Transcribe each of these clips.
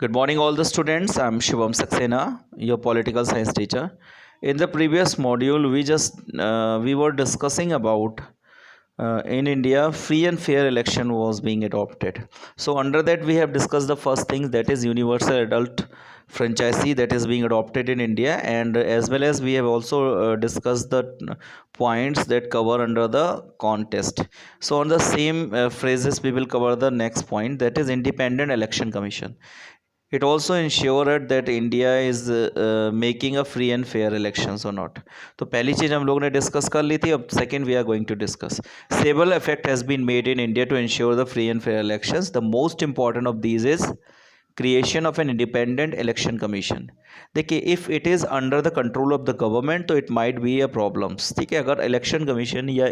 Good morning, all the students. I'm Shivam Saxena, your political science teacher. In the previous module, we were discussing about in India, free and fair election was being adopted. So under that, we have discussed the first thing, that is universal adult franchisee that is being adopted in India, and as well as we have also discussed the points that cover under the contest. So on the same phrases, we will cover the next point, that is independent election commission. It also ensured that India is making a free and fair elections or not. तो पहली चीज़ हम लोग ने discuss कर ली थी. अब second we are going to discuss. Several effect has been made in India to ensure the free and fair elections. The most important of these is creation of an independent election commission. देखिए, if it is under the control of the government तो it might be a problems. ठीक है, अगर election commission या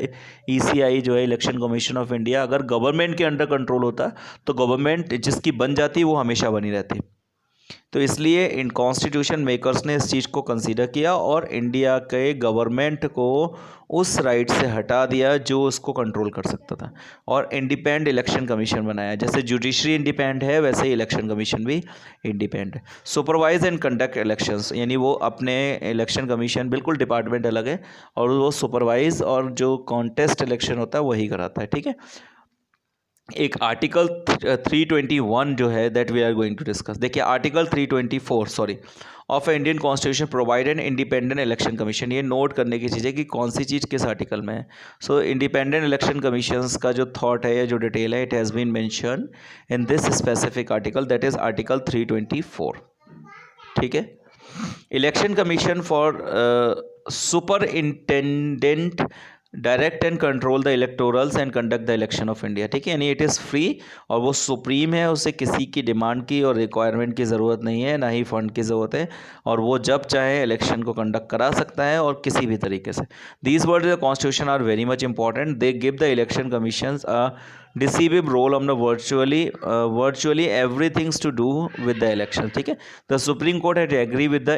ECI जो है election commission of India अगर government के अंडर कंट्रोल होता तो गवर्नमेंट जिसकी बन जाती वो हमेशा बनी रहती. तो इसलिए इन कॉन्स्टिट्यूशन मेकर्स ने इस चीज़ को कंसीडर किया और इंडिया के गवर्नमेंट को उस राइट से हटा दिया जो उसको कंट्रोल कर सकता था और इंडिपेंडेंट इलेक्शन कमीशन बनाया. जैसे जुडिशरी इंडिपेंडेंट है वैसे ही इलेक्शन कमीशन भी इंडिपेंडेंट है. सुपरवाइज एंड कंडक्ट इलेक्शंस, यानी वो अपने इलेक्शन कमीशन बिल्कुल डिपार्टमेंट अलग है और वो सुपरवाइज और जो कॉन्टेस्ट इलेक्शन होता है वही कराता है. ठीक है, एक आर्टिकल 321 जो है that we are going to discuss. देखिए, article 324 of Indian constitution provide an independent election commission. ये नोट करने की चीज़ है कि कौन सी चीज़ किस आर्टिकल में है. सो इंडिपेंडेंट इलेक्शन कमीशंस का जो थॉट है या जो डिटेल है, it has been mention in this specific article, that is article 324. ठीक है, election commission for superintendent direct and control the electorals and conduct the election of India. ठीक है, यानी इट इज़ फ्री और वो सुप्रीम है, उसे किसी की डिमांड की और रिक्वायरमेंट की ज़रूरत नहीं है, ना ही फंड की ज़रूरत है, और वो जब चाहे इलेक्शन को कंडक्ट करा सकता है और किसी भी तरीके से. These word the constitution are very much important. They give the election commission a decisive role on the virtually everything to do with the election. ठीक है, the Supreme Court had agree with the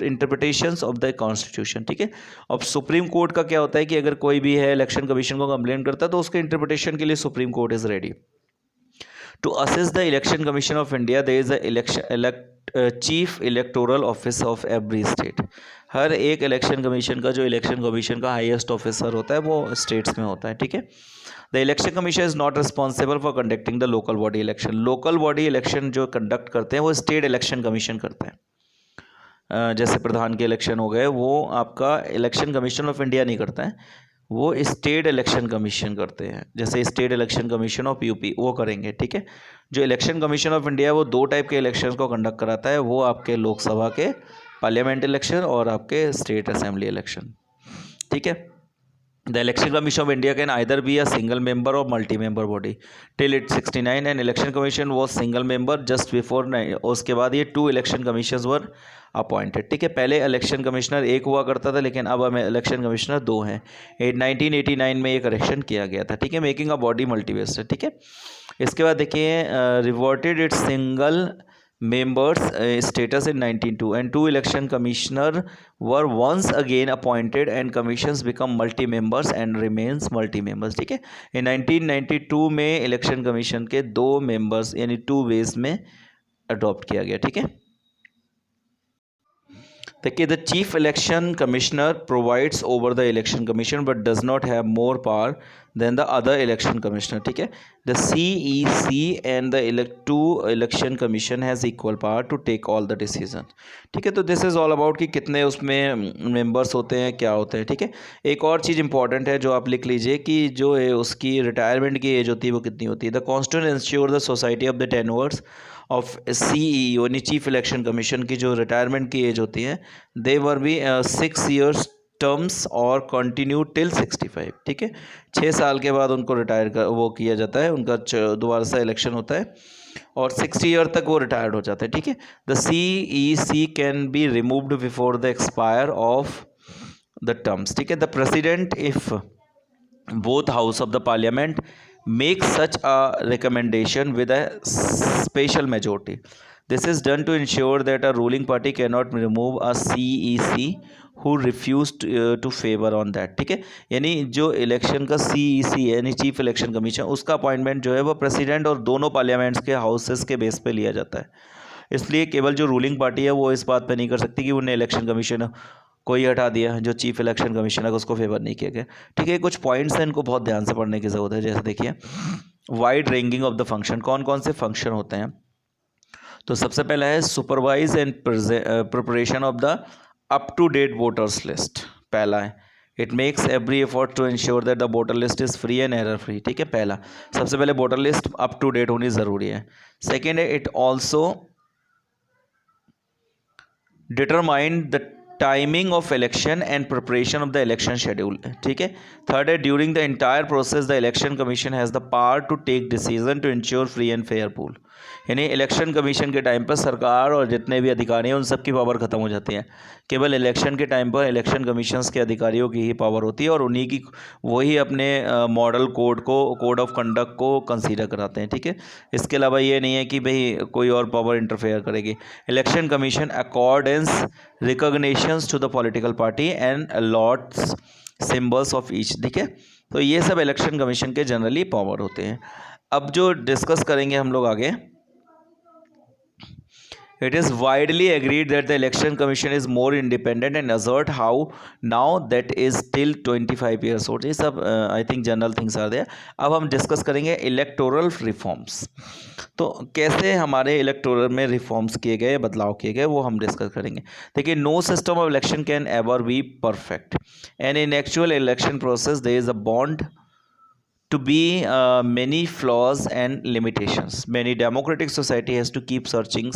interpretations of the Constitution. ठीक है, अब supreme court का क्या होता है कि अगर कोई भी है इलेक्शन कमीशन को कंप्लेन करता है तो उसके इंटरप्रिटेशन के लिए supreme court is ready to assist the election commission of India. There is a chief electoral office of every state. हर एक इलेक्शन कमीशन का जो इलेक्शन कमीशन का हाईएस्ट ऑफिसर होता है वो स्टेट्स में होता है. ठीक है, the election commission is not responsible for conducting the local body election. Local body election जो कंडक्ट करते हैं वो स्टेट इलेक्शन कमीशन करते हैं. जैसे प्रधान के इलेक्शन हो गए, वो आपका इलेक्शन कमीशन ऑफ इंडिया नहीं करता है, वो स्टेट इलेक्शन कमीशन करते हैं. जैसे state election commission of UP वो करेंगे. ठीक है, जो इलेक्शन कमीशन ऑफ इंडिया वो दो टाइप के इलेक्शन को कंडक्ट कराता है, वो आपके लोकसभा के पार्लियामेंट इलेक्शन और आपके स्टेट असेंबली इलेक्शन. ठीक है, The Election Commission of India can either be a single member or multi-member body. Till it 69 and Election Commission was single member just before. उसके बाद ये 2 election commissions were appointed. ठीक है, पहले election commissioner एक हुआ करता था लेकिन अब हमें इलेक्शन कमिश्नर 2 हैं. 1989 में ये करेक्शन किया गया था. ठीक है, मेकिंग अ बॉडी मल्टीवेस्टेड. ठीक है, इसके बाद देखिए reverted it's single members status in 1902 and 2 election commissioner were once again appointed and commissions become multi members and remains multi members. ठीक है, in 1992 में इलेक्शन कमीशन के 2 members यानी 2 ways में अडॉप्ट किया गया. ठीक है, देखिए the chief election commissioner provides over the election commission but does not have more power than the other election commissioner. ठीक है, the CEC and the 2 election commission has equal power to take all the decision. ठीक है, तो this is all about कि कितने उसमें members होते हैं, क्या होते हैं. ठीक है, एक और चीज़ इंपॉर्टेंट है जो आप लिख लीजिए कि जो है उसकी रिटायरमेंट की एज होती है वो कितनी होती है. The constitution ensure the society of the tenures of CEE यानी चीफ इलेक्शन कमीशन की जो रिटायरमेंट की एज होती है, दे वर बी 6 years टर्म्स और कंटिन्यू टिल 65. ठीक है, 6 साल के बाद उनको रिटायर कर वो किया जाता है, उनका दोबारा से इलेक्शन होता है और 60 ईयर तक वो रिटायर्ड हो जाते हैं. ठीक है, the CEC can be removed before the expire of the terms. ठीक है, the president if both house of the parliament make such a recommendation with a special majority. This is done to ensure that a ruling party can not remove a CEC who refuse to favour on that. ठीक है, यानी जो इलेक्शन का CEC है यानी chief election commission, उसका appointment जो है वो प्रेसिडेंट और दोनों पार्लियामेंट्स के हाउसेस के बेस पे लिया जाता है। इसलिए केवल जो रूलिंग पार्टी है वो इस बात पे नहीं कर सकती कि उन्हें इलेक्शन कमीशन कोई हटा दिया, जो चीफ इलेक्शन कमीशन है उसको फेवर नहीं किया गया। ठीक है, कुछ पॉइंट्स हैं, इनको बहुत ध्यान से पढ़ने की ज़रूरत है। जैसे देखिए, wide ranging of the function, कौन कौन से फंक्शन होते हैं। तो सबसे पहला है supervise and preparation of the up to date voters list. पहला है it makes every effort to ensure that the voter list is free and error free. ठीक है, पहला सबसे पहले voter list up to date होनी ज़रूरी है। सेकेंड है it also determine the timing of election and preparation of the election schedule। ठीक है, थर्ड है during the entire process the election commission has the power to take decision to ensure free and fair poll. यानी election commission के time पर सरकार और जितने भी अधिकारी हैं उन सब की पावर खत्म हो जाती है। केवल इलेक्शन के टाइम पर इलेक्शन कमीशंस के अधिकारियों की ही पावर होती है और उन्हीं की वही अपने मॉडल कोड ऑफ कंडक्ट को कंसीडर कराते हैं। ठीक है, इसके अलावा ये नहीं है कि भाई कोई और पावर इंटरफेयर करेगी। Election commission accordance recognitions to the political party and allots symbols of each. ठीक है, तो ये सब इलेक्शन कमीशन के जनरली पावर होते हैं। अब जो डिस्कस करेंगे हम लोग आगे, it is widely agreed that the election commission is more independent and assert how now that is till 25 years old। ये सब I think general things are there. अब हम डिस्कस करेंगे इलेक्टोरल रिफॉर्म्स। तो कैसे हमारे इलेक्टोरल में रिफॉर्म्स किए गए, बदलाव किए गए, वो हम डिस्कस करेंगे। देखिए, no system of election can ever be perfect and in actual election process there is a bond to be many flaws and limitations. Many democratic society has to keep searching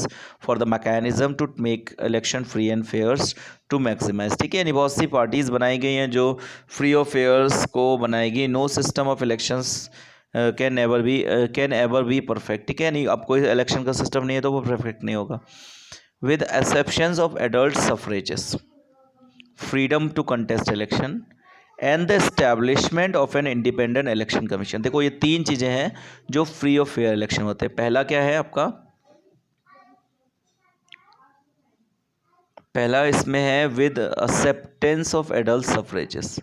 for the mechanism to make election free and fairs to maximize। ठीक है, यानी बहुत सी parties बनाई गई हैं जो free और fairs को बनाएगी। No system of elections can ever be perfect. ठीक है, यानी अब कोई इलेक्शन का सिस्टम नहीं है तो वो परफेक्ट नहीं होगा। With exceptions of adult suffrages, freedom to contest election and the establishment of an independent election commission. देखो, ये तीन चीज़ें हैं जो फ्री और फेयर इलेक्शन होते हैं। पहला क्या है आपका, पहला इसमें है विद एक्सेप्टेंस ऑफ एडल्ट सफरेजेस।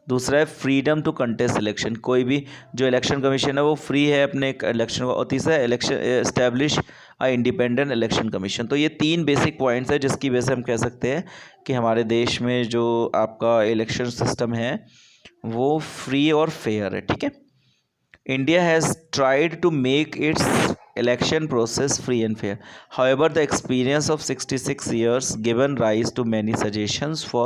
दूसरा है फ्रीडम टू कंटेस्ट इलेक्शन, कोई भी जो इलेक्शन कमीशन है वो फ्री है अपने इलेक्शन को। और तीसरा है election establish a independent election commission. तो ये तीन बेसिक पॉइंट्स है जिसकी वजह से हम कह सकते हैं कि हमारे देश में जो आपका इलेक्शन सिस्टम है वो फ्री और फेयर है। ठीक है, India has tried to make its election process free and fair. However, the experience of 66 years given rise to many suggestions for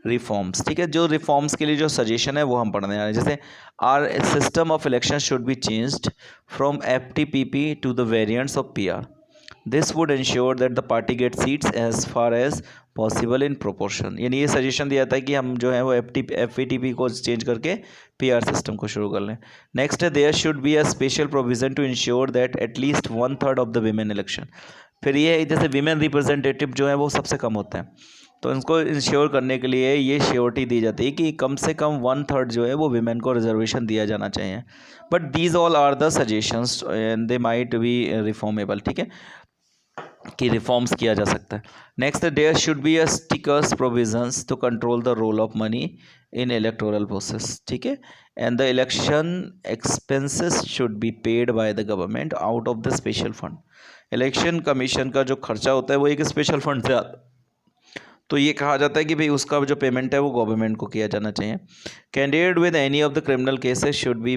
reforms। ठीक है, जो रिफॉर्म्स के लिए जो सजेशन है वो हम पढ़ने आ रहे हैं। जैसे are system of election should be changed from FTPP to the variants of PR। This would ensure that the party get seats as far as possible in proportion. यानी ये सजेशन दिया था कि हम जो है वो FATP को चेंज करके PR सिस्टम को शुरू कर लें। नेक्स्ट है there should be a special provision to ensure that at least 1/3 of the women election. फिर ये है जैसे वीमेन रिप्रेजेंटेटिव जो है वो सबसे कम होता है, तो इनको इंश्योर करने के लिए ये श्योरिटी दी जाती है कि कम से कम 1/3 जो है वो वीमेन को रिजर्वेशन दिया जाना चाहिए। But these all are the suggestions and they might be reformable. ठीक है, कि रिफॉर्म्स किया जा सकता है। Next, there should be a stricter provisions to control the role of money in electoral process. ठीक है, and the election expenses should be paid by the government out of the special fund. Election commission का जो खर्चा होता है वो एक special fund से आता है, तो ये कहा जाता है कि भाई उसका जो पेमेंट है वो गवर्नमेंट को किया जाना चाहिए। Candidate with any of the criminal cases should be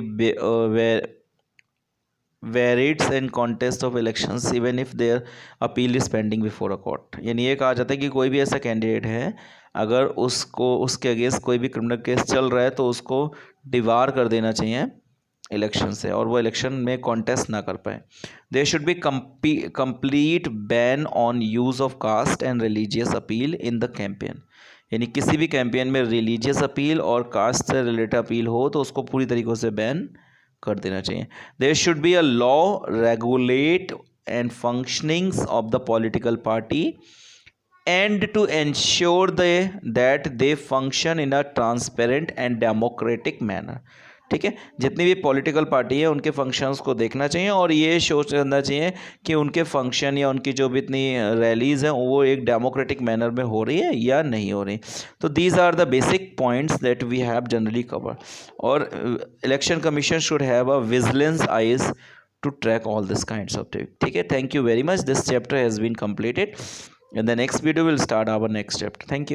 वेरिट्स in contest of elections even if their appeal is pending before a court. यानी ये कहा जाता है कि कोई भी ऐसा कैंडिडेट है अगर उसको उसके अगेंस्ट कोई भी क्रिमिनल केस चल रहा है तो उसको डिवार कर देना चाहिए इलेक्शन से और वो इलेक्शन में कॉन्टेस्ट ना कर पाए। There should be complete ban on use of caste and religious appeal in the campaign. यानी किसी भी कैंपेन में रिलीजियस अपील और कास्ट से रिलेटेड अपील हो तो उसको पूरी तरीक़ों से बैन कर देना चाहिए। There should be a law regulate and functionings of the political party and to ensure that they function in a transparent and democratic manner. ठीक है। जितनी भी पॉलिटिकल पार्टी है उनके फंक्शंस को देखना चाहिए और ये शो करना चाहिए कि उनके फंक्शन या उनकी जो भी इतनी रैलीज़ हैं वो एक डेमोक्रेटिक मैनर में हो रही है या नहीं हो रही। तो these are the basic points that we have generally cover. और election commission should have a vigilance eyes to track all this kinds of things. ठीक है, thank you very much. This chapter has been completed. In the next video we'll start our next chapter. Thank you.